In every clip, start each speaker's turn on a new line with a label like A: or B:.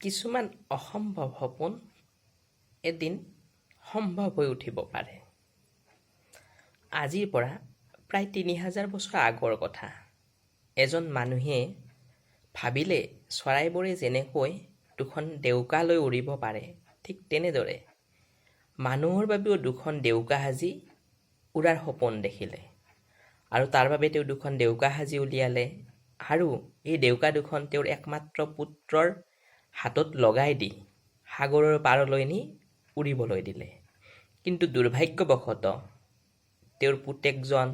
A: কিছুমান অসম্ভৱ সপোন এদিন সম্ভৱ হৈ উঠিব পাৰে। আজিৰ পৰা প্ৰায় ৩,০০০ বছৰ আগৰ কথা। এজন মানুহে ভাবিলে চৰাইবোৰে যেনেকৈ দুখন ডেউকা লৈ উৰিব পাৰে, ঠিক তেনেদৰে মানুহৰ বাবেও দুখন ডেউকা সাজি উৰাৰ সপোন দেখিলে। আৰু তাৰ বাবে তেওঁ দুখন ডেউকা সাজি উলিয়ালে আৰু এই ডেউকা দুখন তেওঁৰ একমাত্ৰ পুত্ৰৰ হাতত লগাই দি সাগৰৰ পাৰলৈ নি উৰিবলৈ দিলে। কিন্তু দুৰ্ভাগ্যবশতঃ তেওঁৰ পুতেকজন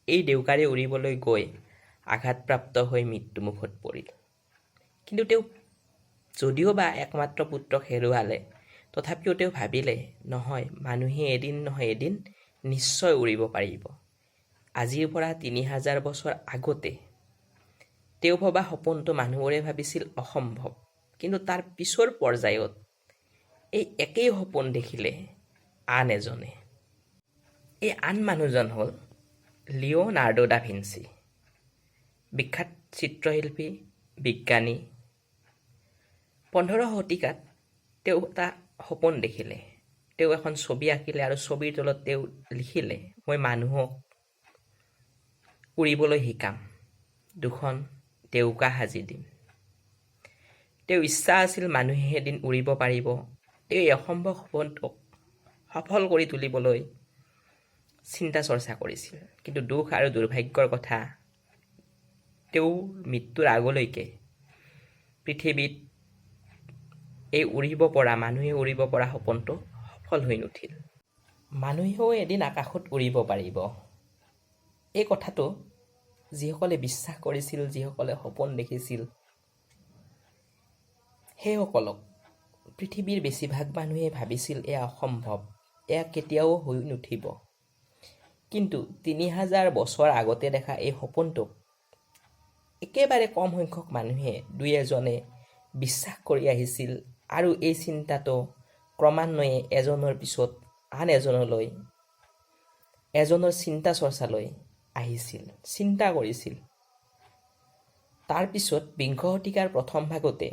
A: এই ডেউকাৰে উৰিবলৈ গৈ আঘাতপ্ৰাপ্ত হৈ মৃত্যুমুখত পৰিল। কিন্তু তেওঁ যদিও বা একমাত্ৰ পুত্ৰক হেৰুৱালে, তথাপিও তেওঁ ভাবিলে নহয়, মানুহে এদিন নহয় এদিন নিশ্চয় উৰিব পাৰিব। আজিৰ পৰা ৩,০০০ বছৰ আগতে তেওঁ ভবা সপোনটো মানুহবোৰে ভাবিছিল অসম্ভৱ। কিন্তু তাৰ পিছৰ পৰ্যায়ত এই একেই সপোন দেখিলে আন এজনে। এই আন মানুহজন হ'ল লিঅ'নাৰ্ডো দা ভিঞ্চি, বিখ্যাত চিত্ৰশিল্পী, বিজ্ঞানী। ১৫ শতিকাত তেওঁ এটা সপোন দেখিলে। তেওঁ এখন ছবি আঁকিলে আৰু ছবিৰ তলত তেওঁ লিখিলে, মই মানুহক উৰিবলৈ শিকাম, দুখন ডেউকা সাজি দিম। তেওঁৰ ইচ্ছা আছিল মানুহে এদিন উৰিব পাৰিব। তেওঁ এই অসম্ভৱ সপোনটোক সফল কৰি তুলিবলৈ চিন্তা চৰ্চা কৰিছিল। কিন্তু দুখ আৰু দুৰ্ভাগ্যৰ কথা, তেওঁ মৃত্যুৰ আগলৈকে পৃথিৱীত এই উৰিব পৰা, মানুহে উৰিব পৰা সপোনটো সফল হৈ নুঠিল। মানুহেও এদিন আকাশত উৰিব পাৰিব, এই কথাটো যিসকলে বিশ্বাস কৰিছিল, যিসকলে সপোন দেখিছিল, সেইসকলক পৃথিৱীৰ বেছিভাগ মানুহে ভাবিছিল এয়া অসম্ভৱ, এয়া কেতিয়াও হৈ নুঠিব। কিন্তু ৩,০০০ বছৰ আগতে দেখা এই সপোনটোক একেবাৰে কম সংখ্যক মানুহে, দুই এজনে বিশ্বাস কৰি আহিছিল। আৰু এই চিন্তাটো ক্ৰমান্বয়ে এজনৰ পিছত আন এজনলৈ, এজনৰ চিন্তা চৰ্চালৈ আহিছিল, চিন্তা কৰিছিল। তাৰ পিছত বিংশ শতিকাৰ প্ৰথম ভাগতে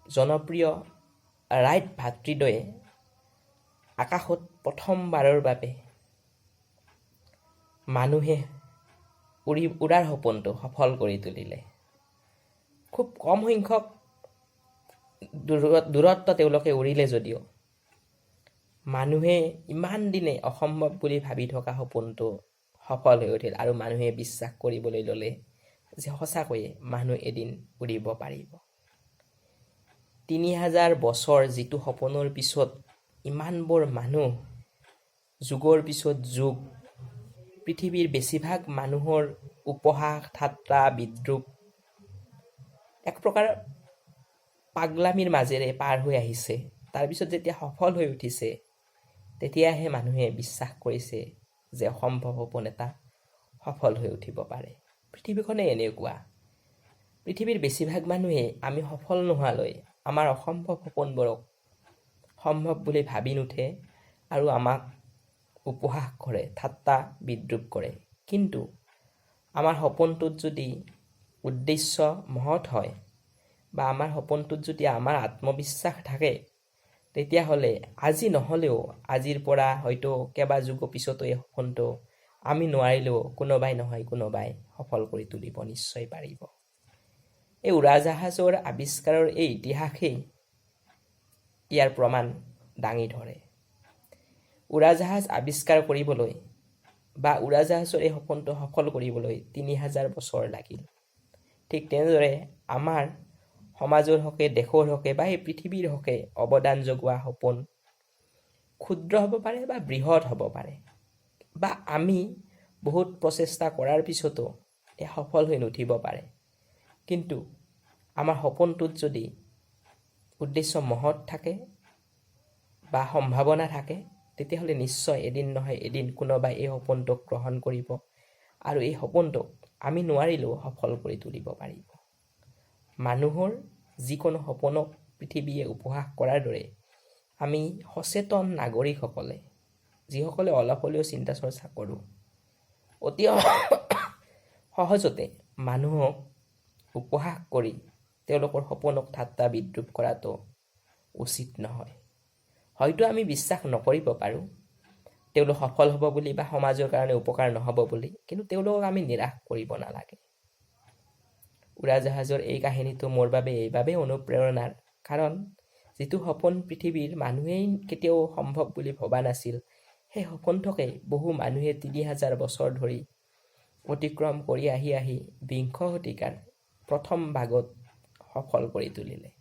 A: জনপ্ৰিয় ৰাইট ভাতৃদ্বয়ে আকাশত প্ৰথমবাৰৰ বাবে মানুহে উৰাৰ সপোনটো সফল কৰি তুলিলে। খুব কম সংখ্যক দূৰত্ব তেওঁলোকে উৰিলে যদিও মানুহে ইমান দিনে অসম্ভৱ বুলি ভাবি থকা সপোনটো সফল হৈ উঠিল। আৰু মানুহে বিশ্বাস কৰিবলৈ ল'লে যে সঁচাকৈয়ে মানুহ এদিন উৰিব পাৰিব। ৩,০০০ বছৰ যিটো সপোনৰ পিছত ইমানবোৰ মানুহ, যুগৰ পিছত যুগ, পৃথিৱীৰ বেছিভাগ মানুহৰ উপহাস, ঠাট্টা, বিদ্ৰূপ, এক প্ৰকাৰ পাগলামিৰ মাজেৰে পাৰ হৈ আহিছে। তাৰপিছত যেতিয়া সফল হৈ উঠিছে, তেতিয়াহে মানুহে বিশ্বাস কৰিছে যে অসম্ভৱ সপোন এটা সফল হৈ উঠিব পাৰে। পৃথিৱীখনে এনেকুৱা। পৃথিৱীৰ বেছিভাগ মানুহে আমি সফল নোহোৱালৈ আমাৰ অসম্ভৱ সপোনবোৰক সম্ভৱ বুলি ভাবি নুঠে আৰু আমাক উপহাস কৰে, ঠাট্টা বিদ্ৰূপ কৰে। কিন্তু আমাৰ সপোনটোত যদি উদ্দেশ্য মহৎ হয় বা আমাৰ সপোনটোত যদি আমাৰ আত্মবিশ্বাস থাকে, তেতিয়াহ'লে আজি নহ'লেও আজিৰ পৰা হয়তো কেইবা যুগ পিছতো এই সপোনটো আমি নোৱাৰিলেও কোনোবাই নহয় কোনোবাই সফল কৰি তুলিব, নিশ্চয় পাৰিব। এই উৰাজাহাজৰ আৱিষ্কাৰৰ এই ইতিহাসেই ইয়াৰ প্ৰমাণ দাঙি ধৰে। উৰাজাহাজ আৱিষ্কাৰ কৰিবলৈ বা উৰাজাহাজৰ এই সপোনটো সফল কৰিবলৈ ৩,০০০ বছৰ লাগিল। ঠিক তেনেদৰে আমাৰ সমাজৰ হকে, দেশৰ হকে বা এই পৃথিৱীৰ হকে অৱদান যোগোৱা সপোন ক্ষুদ্ৰ হ'ব পাৰে বা বৃহৎ হ'ব পাৰে, বা আমি বহুত প্ৰচেষ্টা কৰাৰ পিছতো এই সফল হৈ নুঠিব পাৰে। কিন্তু আমাৰ সপোনটোত যদি উদ্দেশ্য মহৎ থাকে বা সম্ভাৱনা থাকে, তেতিয়াহ'লে নিশ্চয় এদিন নহয় এদিন কোনোবাই এই সপোনটোক গ্ৰহণ কৰিব আৰু এই সপোনটোক আমি নোৱাৰিলেও সফল কৰি তুলিব পাৰিব। মানুহৰ যিকোনো সপোনক পৃথিৱীয়ে উপহাস কৰাৰ দৰে আমি সচেতন নাগৰিকসকলে, যিসকলে অলপ হ'লেও চিন্তা চৰ্চা কৰোঁ, অতি সহজতে মানুহক উপহাস কৰি তেওঁলোকৰ সপোনক ঠাট্টা বিদ্ৰূপ কৰাটো উচিত নহয়। হয়তো আমি বিশ্বাস নকৰিব পাৰোঁ তেওঁলোক সফল হ'ব বুলি বা সমাজৰ কাৰণে উপকাৰ নহ'ব বুলি, কিন্তু তেওঁলোকক আমি নিৰাশ কৰিব নালাগে। উৰাজাহাজৰ এই কাহিনীটো মোৰ বাবে এইবাবেই অনুপ্ৰেৰণাৰ, কাৰণ যিটো সপোন পৃথিৱীৰ মানুহেই কেতিয়াও সম্ভৱ বুলি ভবা নাছিল, সেই সপোনটোকে বহু মানুহে ৩,০০০ বছৰ ধৰি অতিক্ৰম কৰি আহি বিংশ শতিকাৰ প্ৰথম ভাগত সফল কৰি তুলিলে।